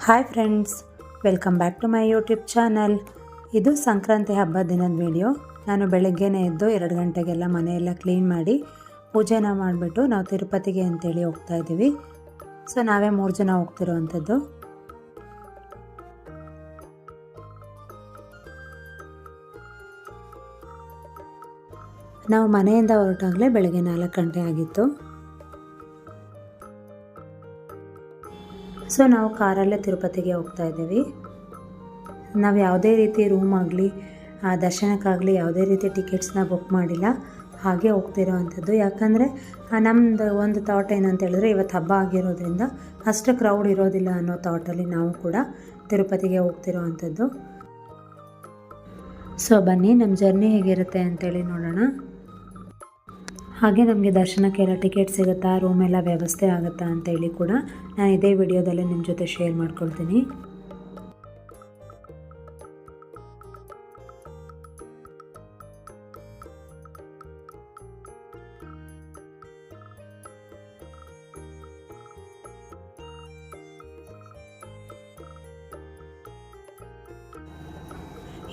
Hi friends, welcome back to my YouTube channel. ಇದು ಸಂಕ್ರಾಂತಿ ಹಬ್ಬದ ದಿನದ ವಿಡಿಯೋ. ನಾನು ಬೆಳಗ್ಗೆನೇ ಎದ್ದು 2 ಗಂಟೆಗೆಲ್ಲ ಮನೆಯೆಲ್ಲ ಕ್ಲೀನ್ ಮಾಡಿ ಪೂಜೆನ ಮಾಡಿಬಿಟ್ಟು ನಾವು ತಿರುಪತಿಗೆ ಅಂತೇಳಿ ಹೋಗ್ತಾ ಇದ್ದೀವಿ. ಸೊ ನಾವೇ 3 ಜನ ಹೋಗ್ತಿರೋವಂಥದ್ದು. ನಾವು ಮನೆಯಿಂದ ಹೊರಟಾಗಲೇ ಬೆಳಗ್ಗೆ 4 ಗಂಟೆ ಆಗಿತ್ತು. ಸೊ ನಾವು ಕಾರಲ್ಲೇ ತಿರುಪತಿಗೆ ಹೋಗ್ತಾ ಇದ್ದೀವಿ. ನಾವು ಯಾವುದೇ ರೀತಿ ರೂಮ್ ಆಗಲಿ ದರ್ಶನಕ್ಕಾಗಲಿ ಯಾವುದೇ ರೀತಿ ಟಿಕೆಟ್ಸ್ನ ಬುಕ್ ಮಾಡಿಲ್ಲ, ಹಾಗೆ ಹೋಗ್ತಿರೋವಂಥದ್ದು. ಯಾಕಂದರೆ ನಮ್ಮದು ಒಂದು ಥಾಟ್ ಏನಂತ ಹೇಳಿದ್ರೆ, ಇವತ್ತು ಹಬ್ಬ ಆಗಿರೋದ್ರಿಂದ ಅಷ್ಟು ಕ್ರೌಡ್ ಇರೋದಿಲ್ಲ ಅನ್ನೋ ಥಾಟಲ್ಲಿ ನಾವು ಕೂಡ ತಿರುಪತಿಗೆ ಹೋಗ್ತಿರೋವಂಥದ್ದು. ಸೊ ಬನ್ನಿ ನಮ್ಮ ಜರ್ನಿ ಹೇಗಿರುತ್ತೆ ಅಂತೇಳಿ ನೋಡೋಣ. ಹಾಗೆ ನಮಗೆ ದರ್ಶನಕ್ಕೆಲ್ಲ ಟಿಕೆಟ್ ಸಿಗುತ್ತಾ, ರೂಮೆಲ್ಲ ವ್ಯವಸ್ಥೆ ಆಗುತ್ತಾ ಅಂತೇಳಿ ಕೂಡ ನಾನು ಇದೇ ವಿಡಿಯೋದಲ್ಲೇ ನಿಮ್ಮ ಜೊತೆ ಶೇರ್ ಮಾಡ್ಕೊಳ್ತೀನಿ.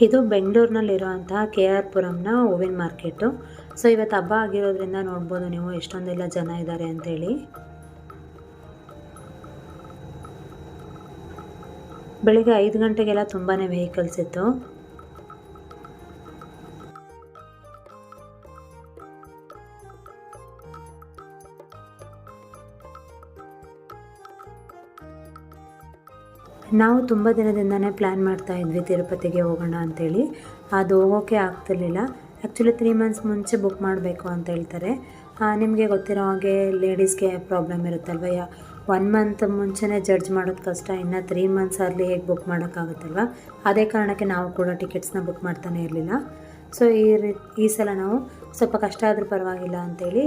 ಇದು ಬೆಂಗಳೂರಿನಲ್ಲಿರುವಂತಹ KR ಪುರಂನ ಹೂವಿನ ಮಾರ್ಕೆಟು. ಸೊ ಇವತ್ತು ಹಬ್ಬ ಆಗಿರೋದ್ರಿಂದ ನೋಡ್ಬೋದು ನೀವು ಎಷ್ಟೊಂದೆಲ್ಲ ಜನ ಇದ್ದಾರೆ ಅಂತೇಳಿ. ಬೆಳಿಗ್ಗೆ 5 ಗಂಟೆಗೆಲ್ಲ ತುಂಬಾ ವೆಹಿಕಲ್ಸ್ ಇತ್ತು. ನಾವು ತುಂಬ ದಿನದಿಂದನೇ ಪ್ಲ್ಯಾನ್ ಮಾಡ್ತಾ ಇದ್ವಿ ತಿರುಪತಿಗೆ ಹೋಗೋಣ ಅಂಥೇಳಿ. ಅದು ಹೋಗೋಕ್ಕೆ ಆಗ್ತಿರ್ಲಿಲ್ಲ. ಆ್ಯಕ್ಚುಲಿ 3 ಮಂತ್ಸ್ ಮುಂಚೆ ಬುಕ್ ಮಾಡಬೇಕು ಅಂತ ಹೇಳ್ತಾರೆ. ನಿಮಗೆ ಗೊತ್ತಿರೋ ಹಾಗೆ ಲೇಡೀಸ್ಗೆ ಪ್ರಾಬ್ಲಮ್ ಇರುತ್ತಲ್ವ. 1 ಮಂತ್ ಮುಂಚೆನೇ ಜಡ್ಜ್ ಮಾಡೋದು ಕಷ್ಟ, ಇನ್ನು 3 ಮಂತ್ಸ್ ಅಲ್ಲಿ ಹೇಗೆ ಬುಕ್ ಮಾಡೋಕ್ಕಾಗುತ್ತಲ್ವ. ಅದೇ ಕಾರಣಕ್ಕೆ ನಾವು ಕೂಡ ಟಿಕೆಟ್ಸ್ನ ಬುಕ್ ಮಾಡ್ತಾನೆ ಇರಲಿಲ್ಲ. ಸೊ ಈ ಸಲ ನಾವು ಸ್ವಲ್ಪ ಕಷ್ಟ ಆದರೂ ಪರವಾಗಿಲ್ಲ ಅಂಥೇಳಿ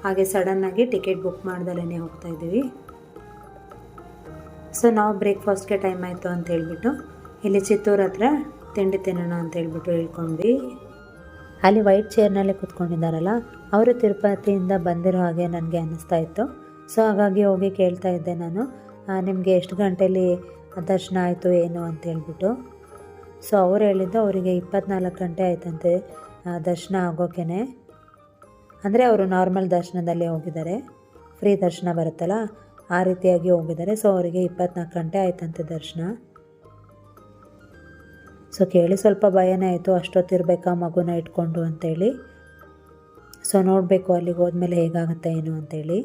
ಹಾಗೆ ಸಡನ್ನಾಗಿ ಟಿಕೆಟ್ ಬುಕ್ ಮಾಡ್ದಲೇ ಹೋಗ್ತಾ ಇದ್ದೀವಿ. ಸೊ ನಾವು ಬ್ರೇಕ್ಫಾಸ್ಟ್ಗೆ ಟೈಮ್ ಆಯಿತು ಅಂತ ಹೇಳ್ಬಿಟ್ಟು ಇಲ್ಲಿ ಚಿತ್ತೂರು ಹತ್ರ ತಿಂಡಿ ತಿನ್ನೋಣ ಅಂತ ಹೇಳ್ಬಿಟ್ಟು ಹೇಳ್ಕೊಂಡ್ವಿ. ಅಲ್ಲಿ ವೈಟ್ ಚೇರ್ನಲ್ಲೇ ಕೂತ್ಕೊಂಡಿದ್ದಾರಲ್ಲ, ಅವರು ತಿರುಪತಿಯಿಂದ ಬಂದಿರೋ ಹಾಗೆ ನನಗೆ ಅನ್ನಿಸ್ತಾ ಇತ್ತು. ಸೊ ಹಾಗಾಗಿ ಹೋಗಿ ಕೇಳ್ತಾ ಇದ್ದೆ ನಾನು, ನಿಮಗೆ ಎಷ್ಟು ಗಂಟೆಯಲ್ಲಿ ದರ್ಶನ ಆಯಿತು ಏನು ಅಂತ ಹೇಳ್ಬಿಟ್ಟು. ಸೊ ಅವ್ರು ಹೇಳಿದ್ದು ಅವರಿಗೆ 24 ಗಂಟೆ ಆಯ್ತಂತೆ ದರ್ಶನ ಆಗೋಕೆ. ಅಂದರೆ ಅವರು ನಾರ್ಮಲ್ ದರ್ಶನದಲ್ಲಿ ಹೋಗಿದ್ದಾರೆ, ಫ್ರೀ ದರ್ಶನ ಬರುತ್ತಲ್ಲ ಆ ರೀತಿಯಾಗಿ ಹೋಗಿದ್ದಾರೆ. ಸೊ ಅವರಿಗೆ 24 ಗಂಟೆ ಆಯ್ತಂತೆ ದರ್ಶನ. ಸೊ ಕೇಳಿ ಸ್ವಲ್ಪ ಭಯನೇ ಆಯಿತು, ಅಷ್ಟೊತ್ತಿರಬೇಕಾ ಮಗುನ ಇಟ್ಕೊಂಡು ಅಂತೇಳಿ. ಸೊ ನೋಡಬೇಕು ಅಲ್ಲಿಗೆ ಹೋದ್ಮೇಲೆ ಹೇಗಾಗುತ್ತೆ ಏನು ಅಂತೇಳಿ.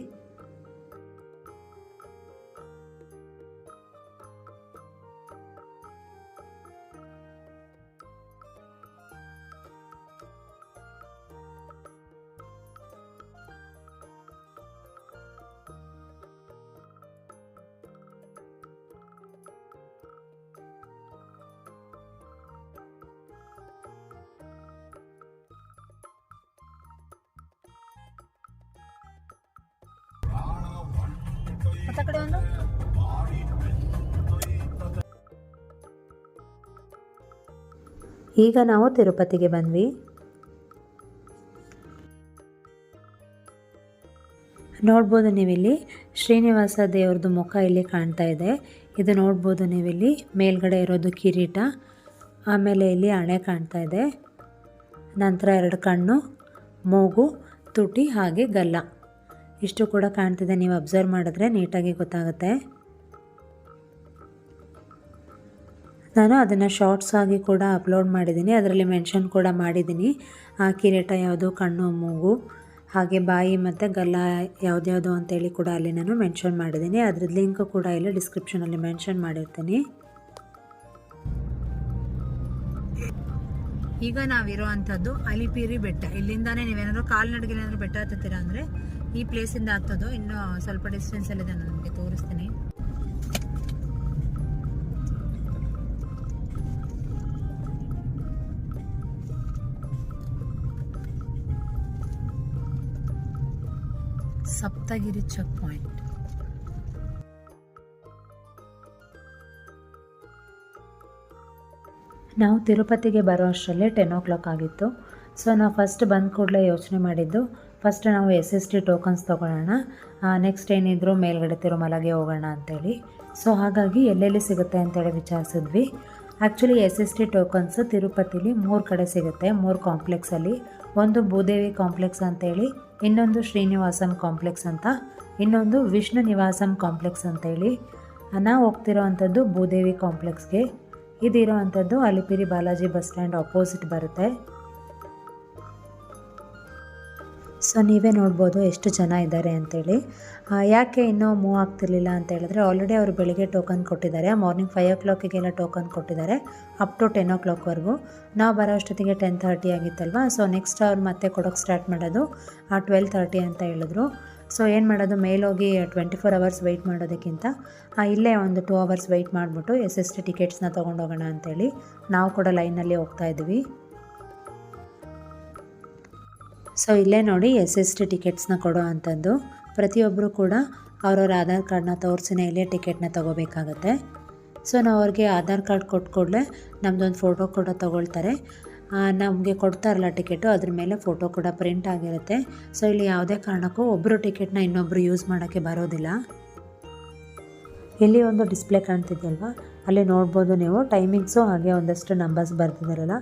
ಈಗ ನಾವು ತಿರುಪತಿಗೆ ಬಂದ್ವಿ. ನೋಡ್ಬೋದು ನೀವಿಲ್ಲಿ ಶ್ರೀನಿವಾಸ ದೇವ್ರದ್ದು ಮುಖ ಇಲ್ಲಿ ಕಾಣ್ತಾ ಇದೆ. ಇದು ನೋಡ್ಬೋದು ನೀವಿಲ್ಲಿ ಮೇಲ್ಗಡೆ ಇರೋದು ಕಿರೀಟ, ಆಮೇಲೆ ಇಲ್ಲಿ ಹಣೆ ಕಾಣ್ತಾ ಇದೆ, ನಂತರ 2 ಕಣ್ಣು, ಮೂಗು, ತುಟಿ ಹಾಗೆ ಗಲ್ಲ ಇಷ್ಟು ಕೂಡ ಕಾಣ್ತಿದೆ. ನೀವು ಅಬ್ಸರ್ವ್ ಮಾಡಿದ್ರೆ ನೀಟಾಗಿ ಗೊತ್ತಾಗುತ್ತೆ. ನಾನು ಅದನ್ನು ಶಾರ್ಟ್ಸ್ ಆಗಿ ಕೂಡ ಅಪ್ಲೋಡ್ ಮಾಡಿದ್ದೀನಿ, ಅದರಲ್ಲಿ ಮೆನ್ಷನ್ ಕೂಡ ಮಾಡಿದ್ದೀನಿ. ಆ ಕಿರೀಟ ಯಾವುದು, ಕಣ್ಣು, ಮೂಗು ಹಾಗೆ ಬಾಯಿ ಮತ್ತು ಗಲ್ಲ ಯಾವುದ್ಯಾವುದು ಅಂತೇಳಿ ಕೂಡ ಅಲ್ಲಿ ನಾನು ಮೆನ್ಷನ್ ಮಾಡಿದ್ದೀನಿ. ಅದ್ರದ್ದು ಲಿಂಕ್ ಕೂಡ ಇಲ್ಲಿ ಡಿಸ್ಕ್ರಿಪ್ಷನಲ್ಲಿ ಮೆನ್ಷನ್ ಮಾಡಿರ್ತೀನಿ. ಈಗ ನಾವಿರೋ ಅಂಥದ್ದು ಅಲಿಪಿರಿ ಬೆಟ್ಟ. ಇಲ್ಲಿಂದಾನೇ ನೀವೇನಾದರೂ ಕಾಲ್ನಡಿಗೆ ಏನಾದರೂ ಬೆಟ್ಟ ಹತ್ತುತ್ತೀರಾ ಅಂದರೆ ಈ ಪ್ಲೇಸಿಂದ ಹತ್ತೋದು. ಇನ್ನೂ ಸ್ವಲ್ಪ ಡಿಸ್ಟೆನ್ಸಲ್ಲಿದೆ, ನಾನು ನಿಮಗೆ ತೋರಿಸ್ತೀನಿ. Saptagiri checkpoint. ನಾವು ತಿರುಪತಿಗೆ ಬರೋ ಅಷ್ಟರಲ್ಲಿ 10 o'clock ಆಗಿತ್ತು. ಸೊ ನಾವು ಫಸ್ಟ್ ಬಂದ ಕೂಡಲೇ ಯೋಚನೆ ಮಾಡಿದ್ದು ಫಸ್ಟ್ ನಾವು SST ಟೋಕನ್ಸ್ ತೊಗೊಳ್ಳೋಣ, ನೆಕ್ಸ್ಟ್ ಏನಿದ್ರು ಮೇಲ್ಗಡೆ ತಿರುಮಲಗೆ ಹೋಗೋಣ ಅಂತೇಳಿ. ಸೊ ಹಾಗಾಗಿ ಎಲ್ಲೆಲ್ಲಿ ಸಿಗುತ್ತೆ ಅಂತೇಳಿ ವಿಚಾರಿಸಿದ್ವಿ. ಆ್ಯಕ್ಚುಲಿ SST ಟೋಕನ್ಸು ತಿರುಪತಿಲಿ 3 ಕಡೆ ಸಿಗುತ್ತೆ, 3 ಕಾಂಪ್ಲೆಕ್ಸಲ್ಲಿ. ಒಂದು ಭೂದೇವಿ ಕಾಂಪ್ಲೆಕ್ಸ್ ಅಂತೇಳಿ, ಇನ್ನೊಂದು ಶ್ರೀನಿವಾಸಂ ಕಾಂಪ್ಲೆಕ್ಸ್ ಅಂತ, ಇನ್ನೊಂದು ವಿಷ್ಣು ನಿವಾಸಂ ಕಾಂಪ್ಲೆಕ್ಸ್ ಅಂತೇಳಿ. ನಾವು ಹೋಗ್ತಿರೋ ಅಂಥದ್ದು ಭೂದೇವಿ ಕಾಂಪ್ಲೆಕ್ಸ್ಗೆ. ಇದಿರೋ ಅಂಥದ್ದು Alipiri Balaji bus stand opposite ಬರುತ್ತೆ. ಸೊ ನೀವೇ ನೋಡ್ಬೋದು ಎಷ್ಟು ಜನ ಇದ್ದಾರೆ ಅಂತೇಳಿ. ಯಾಕೆ ಇನ್ನೂ ಮೂವ್ ಆಗ್ತಿರ್ಲಿಲ್ಲ ಅಂತ ಹೇಳಿದ್ರೆ, ಆಲ್ರೆಡಿ ಅವರು ಬೆಳಿಗ್ಗೆ ಟೋಕನ್ ಕೊಟ್ಟಿದ್ದಾರೆ. ಮಾರ್ನಿಂಗ್ 5 o'clockಗೆಲ್ಲ ಟೋಕನ್ ಕೊಟ್ಟಿದ್ದಾರೆ, ಅಪ್ ಟು 10 o'clockವರೆಗೂ. ನಾವು ಬರೋ ಅಷ್ಟೊತ್ತಿಗೆ 10:30 ಆಗಿತ್ತಲ್ವ. ಸೊ ನೆಕ್ಸ್ಟ್ ಅವ್ರು ಮತ್ತೆ ಕೊಡೋಕ್ಕೆ ಸ್ಟಾರ್ಟ್ ಮಾಡೋದು 12:30 ಅಂತ ಹೇಳಿದ್ರು. ಸೊ ಏನು ಮಾಡೋದು, ಮೇಲೋಗಿ 24 hours ವೆಯ್ಟ್ ಮಾಡೋದಕ್ಕಿಂತ ಇಲ್ಲೇ ಒಂದು 2 hours ವೆಯ್ಟ್ ಮಾಡಿಬಿಟ್ಟು SST ಟಿಕೆಟ್ಸ್ನ ತೊಗೊಂಡೋಗೋಣ ಅಂತೇಳಿ ನಾವು ಕೂಡ ಲೈನಲ್ಲಿ ಹೋಗ್ತಾಯಿದ್ವಿ. ಸೊ ಇಲ್ಲೇ ನೋಡಿ SST ಟಿಕೆಟ್ಸ್ನ ಕೊಡೋ ಅಂಥದ್ದು. ಪ್ರತಿಯೊಬ್ಬರು ಕೂಡ ಅವ್ರವ್ರ ಆಧಾರ್ ಕಾರ್ಡ್ನ ತೋರಿಸಿನೇ ಇಲ್ಲೇ ಟಿಕೆಟ್ನ ತೊಗೋಬೇಕಾಗತ್ತೆ. ಸೊ ನಾವು ಅವ್ರಿಗೆ ಆಧಾರ್ ಕಾರ್ಡ್ ಕೊಟ್ಟು ಕೂಡಲೇ ನಮ್ಮದೊಂದು ಫೋಟೋ ಕೂಡ ತೊಗೊಳ್ತಾರೆ. ನಮಗೆ ಕೊಡ್ತಾರಲ್ಲ ಟಿಕೆಟು, ಅದ್ರ ಮೇಲೆ ಫೋಟೋ ಕೂಡ ಪ್ರಿಂಟ್ ಆಗಿರುತ್ತೆ. ಸೊ ಇಲ್ಲಿ ಯಾವುದೇ ಕಾರಣಕ್ಕೂ ಒಬ್ಬರು ಟಿಕೆಟ್ನ ಇನ್ನೊಬ್ಬರು ಯೂಸ್ ಮಾಡೋಕ್ಕೆ ಬರೋದಿಲ್ಲ. ಇಲ್ಲಿ ಒಂದು ಡಿಸ್ಪ್ಲೇ ಕಾಣ್ತಿದೆಯಲ್ವ, ಅಲ್ಲಿ ನೋಡ್ಬೋದು ನೀವು ಟೈಮಿಂಗ್ಸು, ಹಾಗೆ ಒಂದಷ್ಟು ನಂಬರ್ಸ್ ಬರ್ತಿದ್ದಾರಲ್ಲ,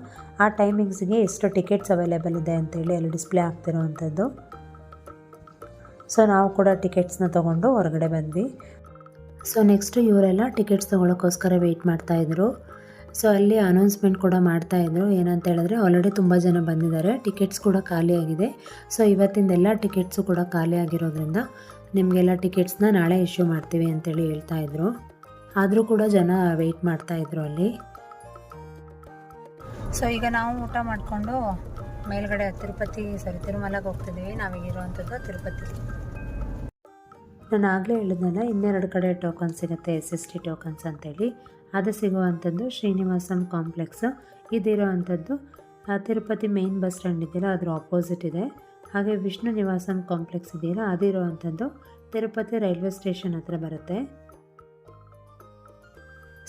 ಆ ಟೈಮಿಂಗ್ಸ್ಗೆ ಎಷ್ಟು ಟಿಕೆಟ್ಸ್ ಅವೈಲೇಬಲ್ ಇದೆ ಅಂತೇಳಿ ಅಲ್ಲಿ ಡಿಸ್ಪ್ಲೇ ಆಗ್ತಿರೋ ಅಂಥದ್ದು. ಸೊ ನಾವು ಕೂಡ ಟಿಕೆಟ್ಸ್ನ ತೊಗೊಂಡು ಹೊರಗಡೆ ಬಂದ್ವಿ. ಸೊ ನೆಕ್ಸ್ಟು ಇವರೆಲ್ಲ ಟಿಕೆಟ್ಸ್ ತೊಗೊಳೋಕ್ಕೋಸ್ಕರ ವೆಯ್ಟ್ ಮಾಡ್ತಾಯಿದ್ರು. ಸೊ ಅಲ್ಲಿ ಅನೌನ್ಸ್ಮೆಂಟ್ ಕೂಡ ಮಾಡ್ತಾಯಿದ್ರು. ಏನಂತ ಹೇಳಿದ್ರೆ, ಆಲ್ರೆಡಿ ತುಂಬ ಜನ ಬಂದಿದ್ದಾರೆ, ಟಿಕೆಟ್ಸ್ ಕೂಡ ಖಾಲಿಯಾಗಿದೆ. ಸೊ ಇವತ್ತಿಂದೆಲ್ಲ ಟಿಕೆಟ್ಸು ಕೂಡ ಖಾಲಿ ಆಗಿರೋದ್ರಿಂದ ನಿಮಗೆಲ್ಲ ಟಿಕೆಟ್ಸ್ನ ನಾಳೆ ಇಶ್ಯೂ ಮಾಡ್ತೀವಿ ಅಂತೇಳಿ ಹೇಳ್ತಾಯಿದ್ರು. ಆದರೂ ಕೂಡ ಜನ ವೆಯ್ಟ್ ಮಾಡ್ತಾಯಿದ್ರು ಅಲ್ಲಿ. ಸೊ ಈಗ ನಾವು ಊಟ ಮಾಡಿಕೊಂಡು ಮೇಲ್ಗಡೆ ತಿರುಮಲಗೆ ಹೋಗ್ತಿದ್ದೀವಿ. ನಾವೀಗಿರುವಂಥದ್ದು ತಿರುಪತಿ. ನಾನು ಆಗಲೇ ಹೇಳಿದ್ನಲ್ಲ, ಇನ್ನೆರಡು ಕಡೆ ಟೋಕನ್ ಸಿಗುತ್ತೆ, SST ಟೋಕನ್ಸ್ ಅಂತೇಳಿ. ಅದು ಸಿಗುವಂಥದ್ದು ಶ್ರೀನಿವಾಸಂ ಕಾಂಪ್ಲೆಕ್ಸ್. ಇದಿರೋ ಅಂಥದ್ದು ತಿರುಪತಿ ಮೇನ್ ಬಸ್ ಸ್ಟ್ಯಾಂಡ್ ಇದೆಯಲ್ಲ, ಅದ್ರ ಆಪೋಸಿಟ್ ಇದೆ. ಹಾಗೆ ವಿಷ್ಣು ನಿವಾಸಂ ಕಾಂಪ್ಲೆಕ್ಸ್ ಇದೆಯಲ್ಲ, ಅದಿರೋ ಅಂಥದ್ದು ತಿರುಪತಿ ರೈಲ್ವೆ ಸ್ಟೇಷನ್ ಹತ್ರ ಬರುತ್ತೆ.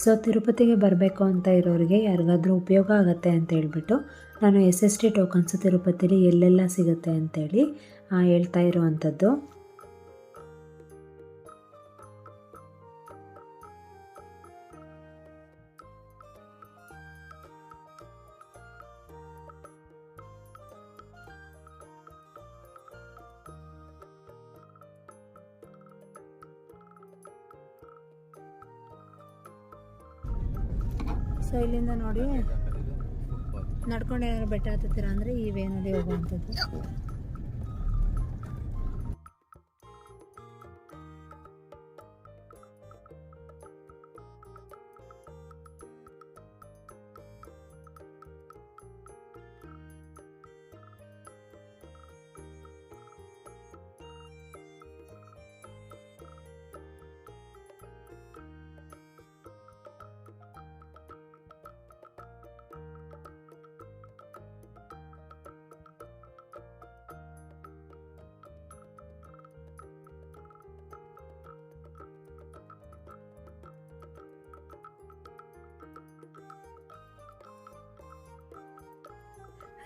ಸೊ ತಿರುಪತಿಗೆ ಬರಬೇಕು ಅಂತ ಇರೋರಿಗೆ ಯಾರಿಗಾದ್ರೂ ಉಪಯೋಗ ಆಗುತ್ತೆ ಅಂತ ಹೇಳ್ಬಿಟ್ಟು ನಾನು SST ಟೋಕನ್ಸ್ ತಿರುಪತಿಲಿ ಎಲ್ಲೆಲ್ಲ ಸಿಗುತ್ತೆ ಅಂತೇಳಿ ಹೇಳ್ತಾ ಇರೋವಂಥದ್ದು. ಸೊ ಇಲ್ಲಿಂದ ನೋಡಿ ನಡ್ಕೊಂಡು ಏನಾದ್ರು ಬೆಟ್ಟ ಹತ್ತುತ್ತೀರಾ ಅಂದರೆ ಈ ವೇನಲ್ಲಿ ಹೋಗುವಂಥದ್ದು.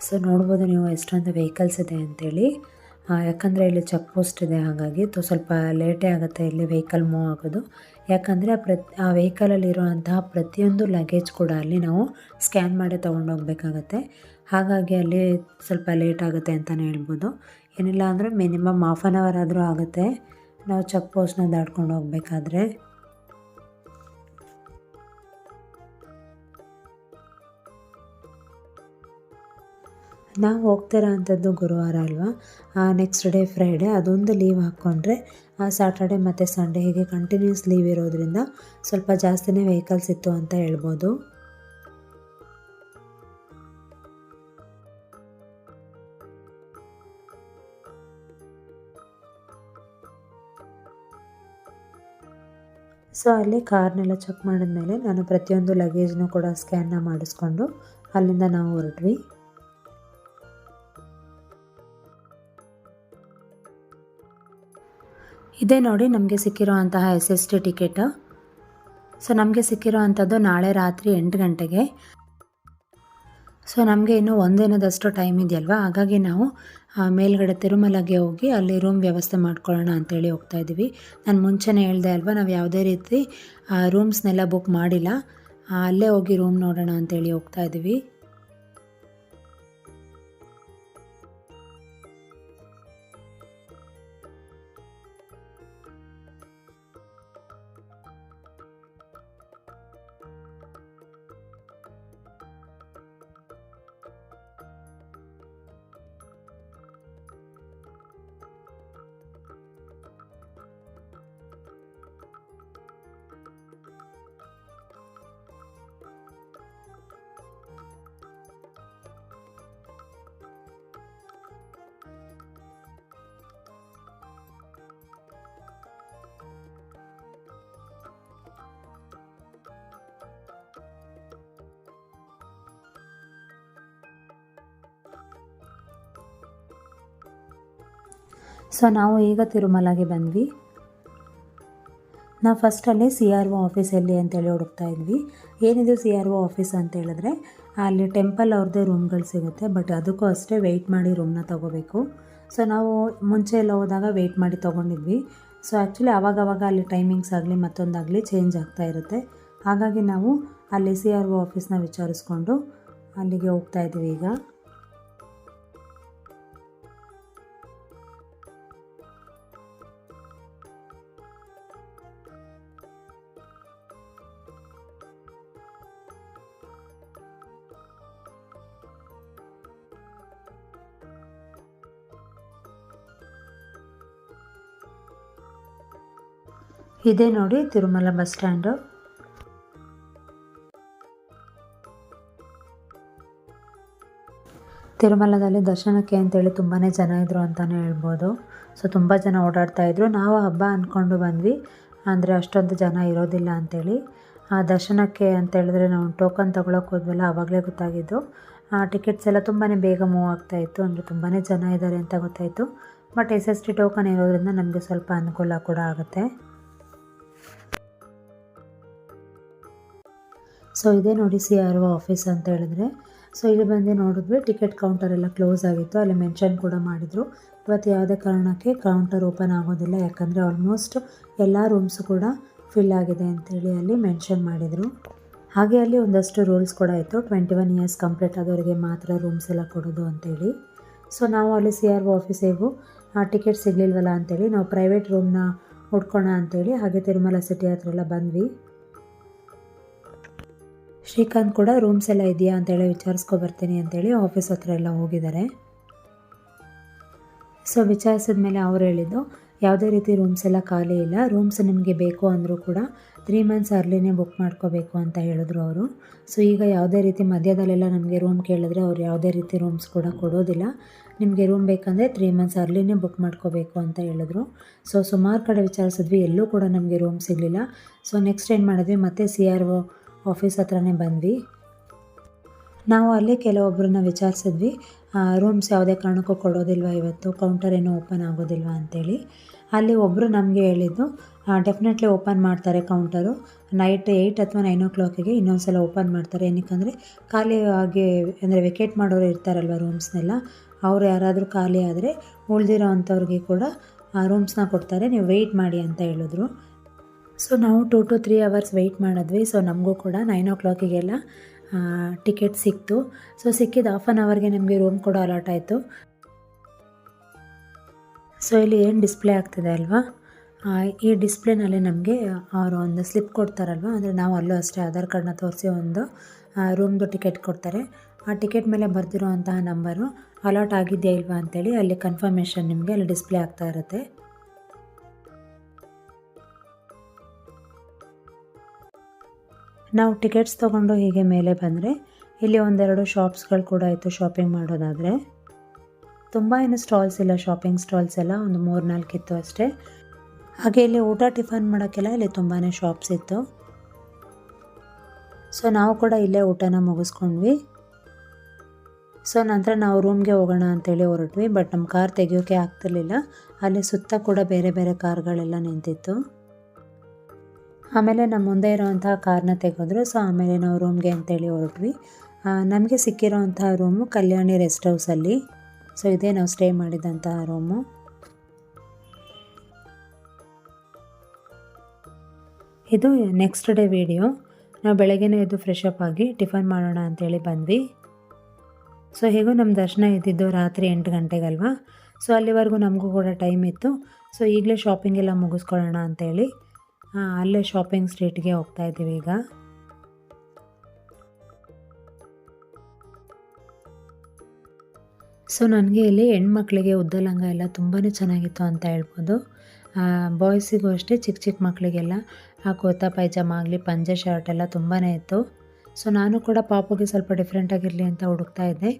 ಸೊ ನೋಡ್ಬೋದು ನೀವು ಎಷ್ಟೊಂದು ವೆಹಿಕಲ್ಸ್ ಇದೆ ಅಂತೇಳಿ. ಯಾಕಂದರೆ ಇಲ್ಲಿ ಚೆಕ್ ಪೋಸ್ಟ್ ಇದೆ, ಹಾಗಾಗಿ ಸ್ವಲ್ಪ ಲೇಟೇ ಆಗುತ್ತೆ ಇಲ್ಲಿ ವೆಹಿಕಲ್ ಮೂವ್ ಆಗೋದು. ಯಾಕಂದರೆ ಆ ವೆಹಿಕಲಲ್ಲಿರುವಂತಹ ಪ್ರತಿಯೊಂದು ಲಗೇಜ್ ಕೂಡ ಅಲ್ಲಿ ನಾವು ಸ್ಕ್ಯಾನ್ ಮಾಡಿ ತೊಗೊಂಡೋಗ್ಬೇಕಾಗತ್ತೆ. ಹಾಗಾಗಿ ಅಲ್ಲಿ ಸ್ವಲ್ಪ ಲೇಟ್ ಆಗುತ್ತೆ ಅಂತಲೇ ಹೇಳ್ಬೋದು. ಏನಿಲ್ಲ ಅಂದರೆ ಮಿನಿಮಮ್ ½ an hour ಆದರೂ ಆಗುತ್ತೆ ನಾವು ಚೆಕ್ ಪೋಸ್ಟ್ನ ದಾಟ್ಕೊಂಡು ಹೋಗ್ಬೇಕಾದ್ರೆ. ನಾವು ಹೋಗ್ತಿರೋ ಅಂಥದ್ದು ಗುರುವಾರ ಅಲ್ವಾ, ನೆಕ್ಸ್ಟ್ ಡೇ ಫ್ರೈಡೇ, ಅದೊಂದು ಲೀವ್ ಹಾಕ್ಕೊಂಡ್ರೆ ಸ್ಯಾಟರ್ಡೆ ಮತ್ತು ಸಂಡೇ ಹೀಗೆ ಕಂಟಿನ್ಯೂಸ್ ಲೀವ್ ಇರೋದ್ರಿಂದ ಸ್ವಲ್ಪ ಜಾಸ್ತಿನೇ ವೆಹಿಕಲ್ಸ್ ಇತ್ತು ಅಂತ ಹೇಳ್ಬೋದು. ಸೊ ಅಲ್ಲಿ ಕಾರ್ನೆಲ್ಲ ಚೆಕ್ ಮಾಡಿದ್ಮೇಲೆ ನಾನು ಪ್ರತಿಯೊಂದು ಲಗೇಜ್ನೂ ಕೂಡ ಸ್ಕ್ಯಾನ್ನ ಮಾಡಿಸ್ಕೊಂಡು ಅಲ್ಲಿಂದ ನಾವು ಹೊರಟ್ವಿ. ಇದೇ ನೋಡಿ ನಮಗೆ ಸಿಕ್ಕಿರೋ ಅಂತಹ SST ಟಿಕೆಟ್. ಸೊ ನಮಗೆ ಸಿಕ್ಕಿರೋ ಅಂಥದ್ದು ನಾಳೆ ರಾತ್ರಿ 8 ಗಂಟೆಗೆ. ಸೊ ನಮಗೆ ಇನ್ನೂ ಒಂದಿನದಷ್ಟು ಟೈಮ್ ಇದೆಯಲ್ವ, ಹಾಗಾಗಿ ನಾವು ಮೇಲ್ಗಡೆ ತಿರುಮಲಗೆ ಹೋಗಿ ಅಲ್ಲಿ ರೂಮ್ ವ್ಯವಸ್ಥೆ ಮಾಡ್ಕೊಳ್ಳೋಣ ಅಂತೇಳಿ ಹೋಗ್ತಾ ಇದ್ದೀವಿ. ನಾನು ಮುಂಚೆನೇ ಹೇಳಿದೆ ಅಲ್ವಾ, ನಾವು ಯಾವುದೇ ರೀತಿ ರೂಮ್ಸ್ನೆಲ್ಲ ಬುಕ್ ಮಾಡಿಲ್ಲ, ಅಲ್ಲೇ ಹೋಗಿ ರೂಮ್ ನೋಡೋಣ ಅಂತೇಳಿ ಹೋಗ್ತಾ ಇದ್ದೀವಿ. ಸೊ ನಾವು ಈಗ ತಿರುಮಲಗೆ ಬಂದ್ವಿ. ನಾವು ಫಸ್ಟಲ್ಲಿ CRO ಆಫೀಸ್ ಎಲ್ಲಿ ಅಂತೇಳಿ ಹುಡುಕ್ತಾ ಇದ್ವಿ. ಏನಿದು CRO ಆಫೀಸ್ ಅಂತ ಹೇಳಿದ್ರೆ ಅಲ್ಲಿ ಟೆಂಪಲ್ ಅವ್ರದ್ದೇ ರೂಮ್ಗಳು ಸಿಗುತ್ತೆ, ಬಟ್ ಅದಕ್ಕೂ ಅಷ್ಟೇ ವೆಯ್ಟ್ ಮಾಡಿ ರೂಮ್ನ ತೊಗೋಬೇಕು. ಸೊ ನಾವು ಮುಂಚೆ ಎಲ್ಲ ಹೋದಾಗ ವೆಯ್ಟ್ ಮಾಡಿ ತೊಗೊಂಡಿದ್ವಿ. ಸೊ ಆ್ಯಕ್ಚುಲಿ ಆವಾಗವಾಗ ಅಲ್ಲಿ ಟೈಮಿಂಗ್ಸ್ ಆಗಲಿ ಮತ್ತೊಂದಾಗಲಿ ಚೇಂಜ್ ಆಗ್ತಾ ಇರುತ್ತೆ. ಹಾಗಾಗಿ ನಾವು ಅಲ್ಲಿ CRO ಆಫೀಸ್ನ ವಿಚಾರಿಸ್ಕೊಂಡು ಅಲ್ಲಿಗೆ ಹೋಗ್ತಾ ಇದ್ವಿ ಈಗ. ಇದೇ ನೋಡಿ ತಿರುಮಲ ಬಸ್ ಸ್ಟ್ಯಾಂಡು. ತಿರುಮಲದಲ್ಲಿ ದರ್ಶನಕ್ಕೆ ಅಂತೇಳಿ ತುಂಬಾ ಜನ ಇದ್ದರು ಅಂತಲೇ ಹೇಳ್ಬೋದು. ಸೊ ತುಂಬ ಜನ ಓಡಾಡ್ತಾಯಿದ್ರು. ನಾವು ಹಬ್ಬ ಅಂದ್ಕೊಂಡು ಬಂದ್ವಿ, ಅಂದರೆ ಅಷ್ಟೊಂದು ಜನ ಇರೋದಿಲ್ಲ ಅಂಥೇಳಿ. ಆ ದರ್ಶನಕ್ಕೆ ಅಂತೇಳಿದ್ರೆ ನಾವು ಟೋಕನ್ ತೊಗೊಳಕ್ಕೆ ಹೋದ್ವಲ್ಲ, ಆವಾಗಲೇ ಗೊತ್ತಾಗಿದ್ದು ಟಿಕೆಟ್ಸ್ ಎಲ್ಲ ತುಂಬಾ ಬೇಗ ಮೂವ್ ಆಗ್ತಾಯಿತ್ತು, ಅಂದರೆ ತುಂಬಾ ಜನ ಇದ್ದಾರೆ ಅಂತ ಗೊತ್ತಾಯಿತು. ಬಟ್ SST ಟೋಕನ್ ಇರೋದ್ರಿಂದ ನಮಗೆ ಸ್ವಲ್ಪ ಅನುಕೂಲ ಕೂಡ ಆಗುತ್ತೆ. ಸೊ ಇದೇ ನೋಡಿ CRO ಆಫೀಸ್ ಅಂತ ಹೇಳಿದ್ರೆ. ಸೊ ಇಲ್ಲಿ ಬಂದು ನೋಡಿದ್ವಿ, ಟಿಕೆಟ್ ಕೌಂಟರ್ ಎಲ್ಲ ಕ್ಲೋಸ್ ಆಗಿತ್ತು. ಅಲ್ಲಿ ಮೆನ್ಷನ್ ಕೂಡ ಮಾಡಿದರು, ಇವತ್ತು ಯಾವುದೇ ಕಾರಣಕ್ಕೆ ಕೌಂಟರ್ ಓಪನ್ ಆಗೋದಿಲ್ಲ, ಯಾಕಂದರೆ ಆಲ್ಮೋಸ್ಟ್ ಎಲ್ಲ ರೂಮ್ಸು ಕೂಡ ಫಿಲ್ ಆಗಿದೆ ಅಂತೇಳಿ ಅಲ್ಲಿ ಮೆನ್ಷನ್ ಮಾಡಿದರು. ಹಾಗೆ ಅಲ್ಲಿ ಒಂದಷ್ಟು ರೂಲ್ಸ್ ಕೂಡ ಇತ್ತು, 21 ಇಯರ್ಸ್ ಕಂಪ್ಲೀಟ್ ಆದವರಿಗೆ ಮಾತ್ರ ರೂಮ್ಸ್ ಎಲ್ಲ ಕೊಡೋದು ಅಂತೇಳಿ. ಸೊ ನಾವು ಅಲ್ಲಿ CRO ಆಫೀಸಿಗೂ ಟಿಕೆಟ್ ಸಿಗಲಿಲ್ವಲ್ಲ ಅಂತೇಳಿ ನಾವು ಪ್ರೈವೇಟ್ ರೂಮ್ನ ಹುಡ್ಕೋಣ ಅಂತೇಳಿ ಹಾಗೆ ತಿರುಮಲ ಸಿಟಿ ಹತ್ರ ಎಲ್ಲ ಬಂದ್ವಿ. ಶ್ರೀಕಾಂತ್ ಕೂಡ ರೂಮ್ಸ್ ಎಲ್ಲ ಇದೆಯಾ ಅಂತೇಳಿ ವಿಚಾರಿಸ್ಕೊಬರ್ತೀನಿ ಅಂತೇಳಿ ಆಫೀಸ್ ಹತ್ರ ಎಲ್ಲ ಹೋಗಿದ್ದಾರೆ. ಸೊ ವಿಚಾರಿಸಿದ ಮೇಲೆ ಅವ್ರು ಹೇಳಿದ್ದು, ಯಾವುದೇ ರೀತಿ ರೂಮ್ಸ್ ಎಲ್ಲ ಖಾಲಿ ಇಲ್ಲ, ರೂಮ್ಸ್ ನಿಮಗೆ ಬೇಕು ಅಂದರೂ ಕೂಡ 3 ಮಂತ್ಸ್ ಅರ್ಲಿನೇ ಬುಕ್ ಮಾಡ್ಕೋಬೇಕು ಅಂತ ಹೇಳಿದ್ರು ಅವರು. ಸೊ ಈಗ ಯಾವುದೇ ರೀತಿ ಮಧ್ಯದಲ್ಲೆಲ್ಲ ನಮಗೆ ರೂಮ್ ಕೇಳಿದ್ರೆ ಅವ್ರು ಯಾವುದೇ ರೀತಿ ರೂಮ್ಸ್ ಕೂಡ ಕೊಡೋದಿಲ್ಲ, ನಿಮಗೆ ರೂಮ್ ಬೇಕಂದರೆ 3 ಮಂತ್ಸ್ ಅರ್ಲಿನೇ ಬುಕ್ ಮಾಡ್ಕೋಬೇಕು ಅಂತ ಹೇಳಿದ್ರು. ಸೊ ಸುಮಾರು ಕಡೆ ವಿಚಾರಿಸಿದ್ವಿ, ಎಲ್ಲೂ ಕೂಡ ನಮಗೆ ರೂಮ್ ಸಿಗಲಿಲ್ಲ. ಸೊ ನೆಕ್ಸ್ಟ್ ಏನು ಮಾಡಿದ್ವಿ, ಮತ್ತೆ CRO ಆಫೀಸ್ ಹತ್ರನೇ ಬಂದ್ವಿ. ನಾವು ಅಲ್ಲಿ ಕೆಲವೊಬ್ಬರನ್ನ ವಿಚಾರಿಸಿದ್ವಿ, ರೂಮ್ಸ್ ಯಾವುದೇ ಕಾರಣಕ್ಕೂ ಕೊಡೋದಿಲ್ವ ಇವತ್ತು, ಕೌಂಟರ್ ಏನೂ ಓಪನ್ ಆಗೋದಿಲ್ವಾ ಅಂತೇಳಿ. ಅಲ್ಲಿ ಒಬ್ಬರು ನಮಗೆ ಹೇಳಿದ್ದು, ಡೆಫಿನೆಟ್ಲಿ ಓಪನ್ ಮಾಡ್ತಾರೆ ಕೌಂಟರು, ನೈಟ್ 8 ಅಥವಾ 9 o'clockಗೆ ಇನ್ನೊಂದು ಸಲ ಓಪನ್ ಮಾಡ್ತಾರೆ. ಏನಕ್ಕಂದರೆ ಖಾಲಿ ಆಗಿ, ಅಂದರೆ ವೆಕೇಟ್ ಮಾಡೋರು ಇರ್ತಾರಲ್ವ ರೂಮ್ಸ್ನೆಲ್ಲ, ಅವರು ಯಾರಾದರೂ ಖಾಲಿ ಆದರೆ ಉಳಿದಿರೋ ಅಂಥವ್ರಿಗೆ ಕೂಡ ರೂಮ್ಸ್ನ ಕೊಡ್ತಾರೆ, ನೀವು ವೆಯ್ಟ್ ಮಾಡಿ ಅಂತ ಹೇಳಿದ್ರು. ಸೊ ನಾವು 2 to 3 hours ವೆಯ್ಟ್ ಮಾಡಿದ್ವಿ. ಸೊ ನಮಗೂ ಕೂಡ 9 o'clockಗೆಲ್ಲ ಟಿಕೆಟ್ ಸಿಕ್ತು. ಸೊ ಸಿಕ್ಕಿದ್ದು 1/2 hourಗೆ ನಮಗೆ ರೂಮ್ ಕೂಡ ಅಲಾಟ್ ಆಯಿತು. ಸೊ ಇಲ್ಲಿ ಏನು ಡಿಸ್ಪ್ಲೇ ಆಗ್ತಿದೆ ಅಲ್ವಾ, ಈ ಡಿಸ್ಪ್ಲೇನಲ್ಲಿ ನಮಗೆ ಅವರು ಒಂದು ಸ್ಲಿಪ್ ಕೊಡ್ತಾರಲ್ವ, ಅಂದರೆ ನಾವು ಅಲ್ಲೂ ಅಷ್ಟೇ ಆಧಾರ್ ಕಾರ್ಡ್ನ ತೋರಿಸಿ ಒಂದು ರೂಮ್ದು ಟಿಕೆಟ್ ಕೊಡ್ತಾರೆ. ಆ ಟಿಕೆಟ್ ಮೇಲೆ ಬರ್ತಿರೋ ಅಂತಹ ನಂಬರು ಅಲಾಟ್ ಆಗಿದೆಯಾ ಇಲ್ವಾ ಅಂತೇಳಿ ಅಲ್ಲಿ ಕನ್ಫರ್ಮೇಷನ್ ನಿಮಗೆ ಅಲ್ಲಿ ಡಿಸ್ಪ್ಲೇ ಆಗ್ತಾ ಇರುತ್ತೆ. ನಾವು ಟಿಕೆಟ್ಸ್ ತೊಗೊಂಡು ಹೀಗೆ ಮೇಲೆ ಬಂದರೆ ಇಲ್ಲಿ ಒಂದೆರಡು ಶಾಪ್ಸ್ಗಳು ಕೂಡ ಇತ್ತು ಶಾಪಿಂಗ್ ಮಾಡೋದಾದರೆ. ತುಂಬ ಏನು ಸ್ಟಾಲ್ಸ್ ಇಲ್ಲ, ಶಾಪಿಂಗ್ ಸ್ಟಾಲ್ಸ್ ಎಲ್ಲ ಒಂದು 3-4 ಇತ್ತು ಅಷ್ಟೇ. ಹಾಗೆ ಇಲ್ಲಿ ಊಟ ಟಿಫನ್ ಮಾಡೋಕ್ಕೆಲ್ಲ ಇಲ್ಲಿ ತುಂಬಾ ಶಾಪ್ಸ್ ಇತ್ತು. ಸೊ ನಾವು ಕೂಡ ಇಲ್ಲೇ ಊಟನ ಮುಗಿಸ್ಕೊಂಡ್ವಿ. ಸೊ ನಂತರ ನಾವು ರೂಮ್ಗೆ ಹೋಗೋಣ ಅಂತೇಳಿ ಹೊರಟ್ವಿ, ಬಟ್ ನಮ್ಮ ಕಾರ್ ತೆಗಿಯೋಕ್ಕೆ ಆಗ್ತಿರ್ಲಿಲ್ಲ, ಅಲ್ಲಿ ಸುತ್ತ ಕೂಡ ಬೇರೆ ಬೇರೆ ಕಾರ್ಗಳೆಲ್ಲ ನಿಂತಿತ್ತು. ಆಮೇಲೆ ನಮ್ಮ ಮುಂದೆ ಇರೋವಂತಹ ಕಾರ್ನ ತೆಗೆದ್ರು. ಸೊ ಆಮೇಲೆ ನಾವು ರೂಮ್ಗೆ ಅಂತೇಳಿ ಹೊರಟ್ವಿ. ನಮಗೆ ಸಿಕ್ಕಿರೋಂತಹ ರೂಮು ಕಲ್ಯಾಣಿ ರೆಸ್ಟ್ ಹೌಸಲ್ಲಿ. ಸೊ ಇದೇ ನಾವು ಸ್ಟೇ ಮಾಡಿದಂತಹ ರೂಮು. ಇದು ನೆಕ್ಸ್ಟ್ ಡೇ ವಿಡಿಯೋ. ನಾವು ಬೆಳಗ್ಗೆನೇ ಎದ್ದು ಫ್ರೆಶ್ ಅಪ್ ಆಗಿ ಟಿಫನ್ ಮಾಡೋಣ ಅಂತೇಳಿ ಬಂದ್ವಿ. ಸೊ ಹೇಗೋ ನಮ್ಮ ದರ್ಶನ ಇದ್ದಿದ್ದು ರಾತ್ರಿ 8 ಗಂಟೆಗಲ್ವಾ. ಸೊ ಅಲ್ಲಿವರೆಗೂ ನಮಗೂ ಕೂಡ ಟೈಮ್ ಇತ್ತು. ಸೊ ಈಗಲೇ ಶಾಪಿಂಗ್ ಎಲ್ಲ ಮುಗಿಸ್ಕೊಳ್ಳೋಣ ಅಂತೇಳಿ ಅಲ್ಲೇ ಶಾಪಿಂಗ್ ಸ್ಟ್ರೀಟ್ಗೆ ಹೋಗ್ತಾ ಇದ್ದೀವಿ ಈಗ. ಸೊ ನನಗೆ ಇಲ್ಲಿ ಹೆಣ್ಮಕ್ಳಿಗೆ ಉದ್ದ ಲಂಗ ಎಲ್ಲ ತುಂಬಾ ಚೆನ್ನಾಗಿತ್ತು ಅಂತ ಹೇಳ್ಬೋದು. ಬಾಯ್ಸಿಗೂ ಅಷ್ಟೇ ಚಿಕ್ಕ ಚಿಕ್ಕ ಮಕ್ಕಳಿಗೆಲ್ಲ ಕುರ್ತಾ ಪೈಜಾಮ ಆಗಲಿ ಪಂಜೆ ಶರ್ಟ್ ಎಲ್ಲ ತುಂಬಾ ಇತ್ತು. ಸೊ ನಾನು ಕೂಡ ಪಾಪುಗೆ ಸ್ವಲ್ಪ ಡಿಫ್ರೆಂಟಾಗಿರಲಿ ಅಂತ ಹುಡುಕ್ತಾ ಇದ್ದೆ.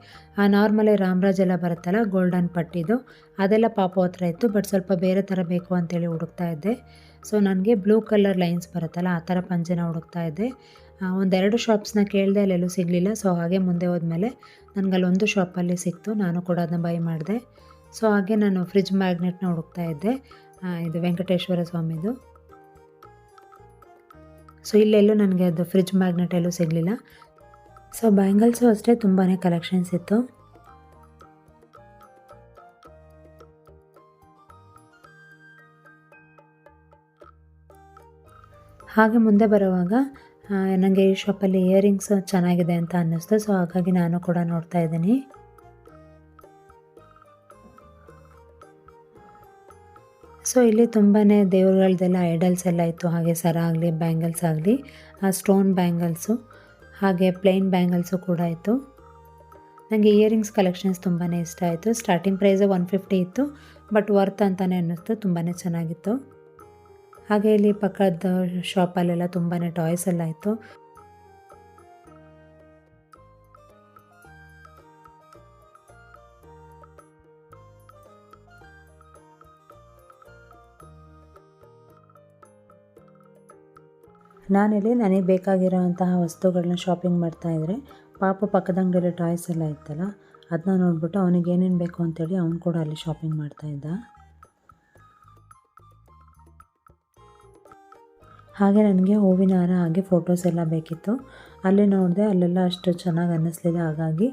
ನಾರ್ಮಲಿ ರಾಮರಾಜ್ ಎಲ್ಲ ಬರುತ್ತಲ್ಲ ಗೋಲ್ಡನ್ ಪಟ್ಟಿದು, ಅದೆಲ್ಲ ಪಾಪು ಹತ್ರ ಇತ್ತು. ಬಟ್ ಸ್ವಲ್ಪ ಬೇರೆ ಥರ ಬೇಕು ಅಂತೇಳಿ ಹುಡುಕ್ತಾ ಇದ್ದೆ. ಸೊ ನನಗೆ ಬ್ಲೂ ಕಲರ್ ಲೈನ್ಸ್ ಬರುತ್ತಲ್ಲ ಆ ಥರ ಪಂಜೆನ ಹುಡುಕ್ತಾ ಇದ್ದೆ. ಒಂದೆರಡು ಶಾಪ್ಸ್ನ ಕೇಳಿದೆ, ಅಲ್ಲೆಲ್ಲೂ ಸಿಗಲಿಲ್ಲ. ಸೊ ಹಾಗೆ ಮುಂದೆ ಹೋದ್ಮೇಲೆ ನನಗೆ ಅಲ್ಲೊಂದು ಶಾಪಲ್ಲಿ ಸಿಕ್ತು. ನಾನು ಕೂಡ ಅದನ್ನ ಬೈ ಮಾಡಿದೆ. ಸೊ ಹಾಗೆ ನಾನು ಫ್ರಿಜ್ ಮ್ಯಾಗ್ನೆಟ್ನ ಹುಡುಕ್ತಾ ಇದ್ದೆ. ಇದು ವೆಂಕಟೇಶ್ವರ ಸ್ವಾಮಿದು. ಸೊ ಇಲ್ಲೆಲ್ಲೂ ನನಗೆ ಅದು ಫ್ರಿಜ್ ಮ್ಯಾಗ್ನೆಟ್ ಎಲ್ಲೂ ಸಿಗಲಿಲ್ಲ. ಸೊ ಬ್ಯಾಂಗಲ್ಸು ಅಷ್ಟೇ ತುಂಬಾ ಕಲೆಕ್ಷನ್ಸ್ ಇತ್ತು. ಹಾಗೆ ಮುಂದೆ ಬರುವಾಗ ನನಗೆ ಈ ಶಾಪಲ್ಲಿ ಇಯರಿಂಗ್ಸ್ ಚೆನ್ನಾಗಿದೆ ಅಂತ ಅನ್ನಿಸ್ತು. ಸೊ ಹಾಗಾಗಿ ನಾನು ಕೂಡ ನೋಡ್ತಾ ಇದ್ದೀನಿ. ಸೊ ಇಲ್ಲಿ ತುಂಬಾ ದೇವ್ರುಗಳದ್ದೆಲ್ಲ ಐಡಲ್ಸ್ ಎಲ್ಲ ಇತ್ತು. ಹಾಗೆ ಸರ ಆಗಲಿ ಬ್ಯಾಂಗಲ್ಸ್ ಆಗಲಿ, ಸ್ಟೋನ್ ಬ್ಯಾಂಗಲ್ಸು ಹಾಗೆ ಪ್ಲೇನ್ ಬ್ಯಾಂಗಲ್ಸು ಕೂಡ ಇತ್ತು. ನನಗೆ ಇಯರಿಂಗ್ಸ್ ಕಲೆಕ್ಷನ್ಸ್ ತುಂಬಾ ಇಷ್ಟ ಆಯಿತು. ಸ್ಟಾರ್ಟಿಂಗ್ ಪ್ರೈಸು 150 ಇತ್ತು. ಬಟ್ ವರ್ತ್ ಅಂತಲೇ ಅನ್ನಿಸ್ತು, ತುಂಬಾ ಚೆನ್ನಾಗಿತ್ತು. ಹಾಗೆ ಇಲ್ಲಿ ಪಕ್ಕದ ಶಾಪಲ್ಲೆಲ್ಲ ತುಂಬಾ ಟಾಯ್ಸ್ ಎಲ್ಲ ಇತ್ತು. ನಾನಿಲ್ಲಿ ನನಗೆ ಬೇಕಾಗಿರೋಂತಹ ವಸ್ತುಗಳನ್ನ ಶಾಪಿಂಗ್ ಮಾಡ್ತಾಯಿದ್ರೆ ಪಾಪು ಪಕ್ಕದಂಗಡಿಯಲ್ಲಿ ಟಾಯ್ಸ್ ಎಲ್ಲ ಇತ್ತಲ್ಲ, ಅದನ್ನ ನೋಡ್ಬಿಟ್ಟು ಅವನಿಗೆ ಏನೇನು ಬೇಕು ಅಂತೇಳಿ ಅವನು ಕೂಡ ಅಲ್ಲಿ ಶಾಪಿಂಗ್ ಮಾಡ್ತಾಯಿದ್ದ. ಹಾಗೆ ನನಗೆ ಹೂವಿನ ಹಾರ ಹಾಗೆ ಫೋಟೋಸ್ ಎಲ್ಲ ಬೇಕಿತ್ತು. ಅಲ್ಲಿ ನೋಡಿದೆ, ಅಲ್ಲೆಲ್ಲ ಅಷ್ಟು ಚೆನ್ನಾಗಿ ಅನ್ನಿಸ್ಲಿಲ್ಲ. ಹಾಗಾಗಿ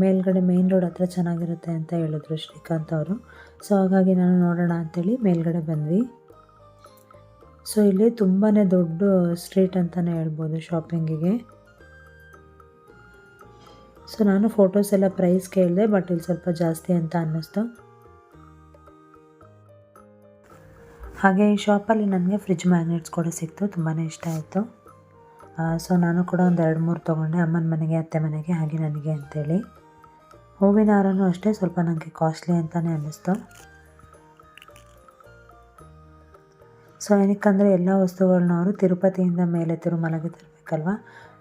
ಮೇಲ್ಗಡೆ ಮೇನ್ ರೋಡ್ ಹತ್ರ ಚೆನ್ನಾಗಿರುತ್ತೆ ಅಂತ ಹೇಳಿದ್ರು ಶ್ರೀಕಾಂತ್ ಅವರು. ಸೊ ಹಾಗಾಗಿ ನಾನು ನೋಡೋಣ ಅಂಥೇಳಿ ಮೇಲ್ಗಡೆ ಬಂದ್ವಿ. ಸೊ ಇಲ್ಲಿ ತುಂಬಾ ದೊಡ್ಡ ಸ್ಟ್ರೀಟ್ ಅಂತಲೇ ಹೇಳ್ಬೋದು ಶಾಪಿಂಗಿಗೆ. ಸೊ ನಾನು ಫೋಟೋಸ್ ಎಲ್ಲ ಪ್ರೈಸ್ ಕೇಳಿದೆ, ಬಟ್ ಇಲ್ಲಿ ಸ್ವಲ್ಪ ಜಾಸ್ತಿ ಅಂತ ಅನ್ನಿಸ್ತು. ಹಾಗೆ ಈ ಶಾಪಲ್ಲಿ ನನಗೆ ಫ್ರಿಜ್ ಮ್ಯಾಗ್ನೆಟ್ಸ್ ಕೂಡ ಸಿಕ್ತು, ತುಂಬಾ ಇಷ್ಟ ಆಯಿತು. ಸೊ ನಾನು ಕೂಡ ಒಂದು 2-3 ತೊಗೊಂಡೆ, ಅಮ್ಮನ ಮನೆಗೆ ಅತ್ತೆ ಮನೆಗೆ ಹಾಗೆ ನನಗೆ ಅಂತೇಳಿ. ಹೂವಿನ ಹಾರನೂ ಅಷ್ಟೇ ಸ್ವಲ್ಪ ನನಗೆ ಕಾಸ್ಟ್ಲಿ ಅಂತಲೇ ಅನ್ನಿಸ್ತು. ಸೊ ಏನಕ್ಕಂದರೆ ಎಲ್ಲ ವಸ್ತುಗಳನ್ನ ಅವರು ತಿರುಪತಿಯಿಂದ ಮೇಲೆ ತಿರುಮಲಗೆ ತರಬೇಕಲ್ವ,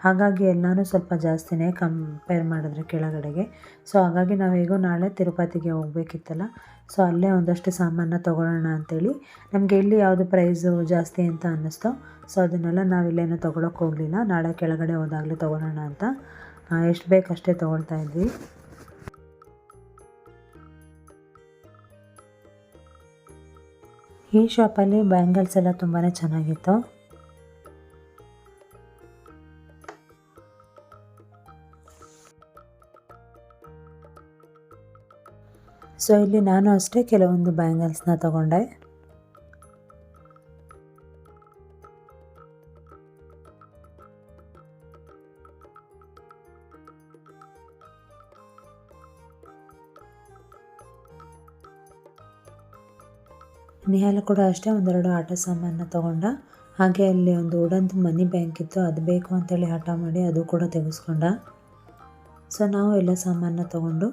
ಹಾಗಾಗಿ ಎಲ್ಲನೂ ಸ್ವಲ್ಪ ಜಾಸ್ತಿನೇ ಕಂಪೇರ್ ಮಾಡಿದ್ರೆ ಕೆಳಗಡೆಗೆ. ಸೊ ಹಾಗಾಗಿ ನಾವು ಹೇಗೋ ನಾಳೆ ತಿರುಪತಿಗೆ ಹೋಗಬೇಕಿತ್ತಲ್ಲ, ಸೊ ಅಲ್ಲೇ ಒಂದಷ್ಟು ಸಾಮಾನ ತೊಗೊಳ್ಳೋಣ ಅಂಥೇಳಿ ನಮಗೆ ಇಲ್ಲಿ ಯಾವುದು ಪ್ರೈಸು ಜಾಸ್ತಿ ಅಂತ ಅನ್ನಿಸ್ತೋ ಸೊ ಅದನ್ನೆಲ್ಲ ನಾವಿಲ್ಲೇನೂ ತೊಗೊಳಕ್ಕೆ ಹೋಗಲಿಲ್ಲ. ನಾಳೆ ಕೆಳಗಡೆ ಹೋದಾಗಲೇ ತೊಗೊಳ್ಳೋಣ ಅಂತ ಎಷ್ಟು ಬೇಕಷ್ಟೇ ತೊಗೊಳ್ತಾ ಇದ್ವಿ. ಈ ಶಾಪಲ್ಲಿ ಬ್ಯಾಂಗಲ್ಸ್ ಎಲ್ಲ ತುಂಬಾ ಚೆನ್ನಾಗಿತ್ತು. ಸೊ ಇಲ್ಲಿ ನಾನು ಅಷ್ಟೇ ಕೆಲವೊಂದು ಬ್ಯಾಂಗಲ್ಸ್ನ ತಗೊಂಡೆ. ನಿಹಾಲ ಕೂಡ ಅಷ್ಟೇ ಒಂದೆರಡು ಆಟ ಸಾಮಾನ ತೊಗೊಂಡ. ಹಾಗೆ ಅಲ್ಲಿ ಒಂದು ಉಡಂದು ಮನಿ ಬ್ಯಾಂಕ್ ಇತ್ತು, ಅದು ಬೇಕು ಅಂತೇಳಿ ಹಠ ಮಾಡಿ ಅದು ಕೂಡ ತೆಗೆಸ್ಕೊಂಡ. ಸೊ ನಾವು ಎಲ್ಲ ಸಾಮಾನ ತೊಗೊಂಡು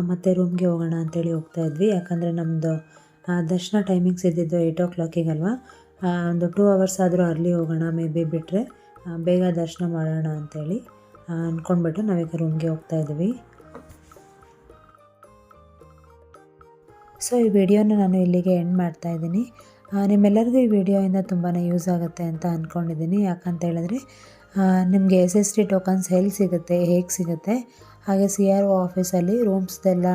ಮತ್ತೆ ರೂಮ್ಗೆ ಹೋಗೋಣ ಅಂತೇಳಿ ಹೋಗ್ತಾ ಇದ್ವಿ. ಯಾಕಂದರೆ ನಮ್ಮದು ದರ್ಶನ ಟೈಮಿಂಗ್ಸ್ ಇದ್ದಿದ್ದು 8 o'clock ಒಂದು 2 hours ಆದರೂ ಅರ್ಲಿ ಹೋಗೋಣ ಮೇ ಬಿ ಬಿಟ್ಟರೆ ಬೇಗ ದರ್ಶನ ಮಾಡೋಣ ಅಂಥೇಳಿ ಅಂದ್ಕೊಂಡ್ಬಿಟ್ಟು ನಾವೀಗ ರೂಮ್ಗೆ ಹೋಗ್ತಾ ಇದ್ವಿ. ಸೊ ಈ ವಿಡಿಯೋನ ನಾನು ಇಲ್ಲಿಗೆ ಎಂಡ್ ಮಾಡ್ತಾ ಇದ್ದೀನಿ. ನಿಮ್ಮೆಲ್ಲರಿಗೂ ಈ ವಿಡಿಯೋಯಿಂದ ತುಂಬಾ ಯೂಸ್ ಆಗುತ್ತೆ ಅಂತ ಅಂದ್ಕೊಂಡಿದ್ದೀನಿ. ಯಾಕಂತ ಹೇಳಿದ್ರೆ ನಿಮಗೆ SST ಟೋಕನ್ಸ್ ಎಲ್ಲಿ ಸಿಗುತ್ತೆ, ಹೇಗೆ ಸಿಗುತ್ತೆ, ಹಾಗೆ CRO ಆಫೀಸಲ್ಲಿ ರೂಮ್ಸ್ದೆಲ್ಲ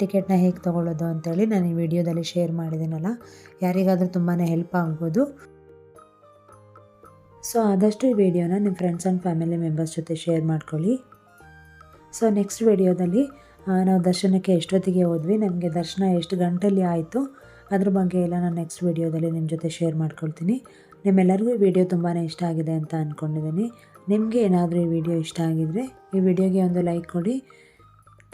ಟಿಕೆಟ್ನ ಹೇಗೆ ತೊಗೊಳ್ಳೋದು ಅಂತೇಳಿ ನಾನು ಈ ವಿಡಿಯೋದಲ್ಲಿ ಶೇರ್ ಮಾಡಿದ್ದೀನಲ್ಲ, ಯಾರಿಗಾದರೂ ತುಂಬಾ ಹೆಲ್ಪ್ ಆಗ್ಬೋದು. ಸೊ ಆದಷ್ಟು ಈ ವಿಡಿಯೋನ ನಿಮ್ಮ ಫ್ರೆಂಡ್ಸ್ ಆ್ಯಂಡ್ ಫ್ಯಾಮಿಲಿ ಮೆಂಬರ್ಸ್ ಜೊತೆ ಶೇರ್ ಮಾಡ್ಕೊಳ್ಳಿ. ಸೊ ನೆಕ್ಸ್ಟ್ ವಿಡಿಯೋದಲ್ಲಿ ನಾವು ದರ್ಶನಕ್ಕೆ ಎಷ್ಟೊತ್ತಿಗೆ ಹೋದ್ವಿ, ನಮಗೆ ದರ್ಶನ ಎಷ್ಟು ಗಂಟೆಯಲ್ಲಿ ಆಯಿತು ಅದ್ರ ಬಗ್ಗೆ ಎಲ್ಲ ನಾನು ನೆಕ್ಸ್ಟ್ ವಿಡಿಯೋದಲ್ಲಿ ನಿಮ್ಮ ಜೊತೆ ಶೇರ್ ಮಾಡ್ಕೊಳ್ತೀನಿ. ನಿಮ್ಮೆಲ್ಲರಿಗೂ ಈ ವಿಡಿಯೋ ತುಂಬಾ ಇಷ್ಟ ಆಗಿದೆ ಅಂತ ಅಂದ್ಕೊಂಡಿದ್ದೀನಿ. ನಿಮಗೆ ಏನಾದರೂ ಈ ವಿಡಿಯೋ ಇಷ್ಟ ಆಗಿದರೆ ಈ ವಿಡಿಯೋಗೆ ಒಂದು ಲೈಕ್ ಕೊಡಿ.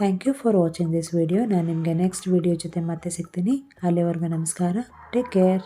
Thank you for watching this video. ನಾನು ನಿಮಗೆ ನೆಕ್ಸ್ಟ್ ವಿಡಿಯೋ ಜೊತೆ ಮತ್ತೆ ಸಿಗ್ತೀನಿ. ಅಲ್ಲಿವರೆಗೂ ನಮಸ್ಕಾರ. Take care.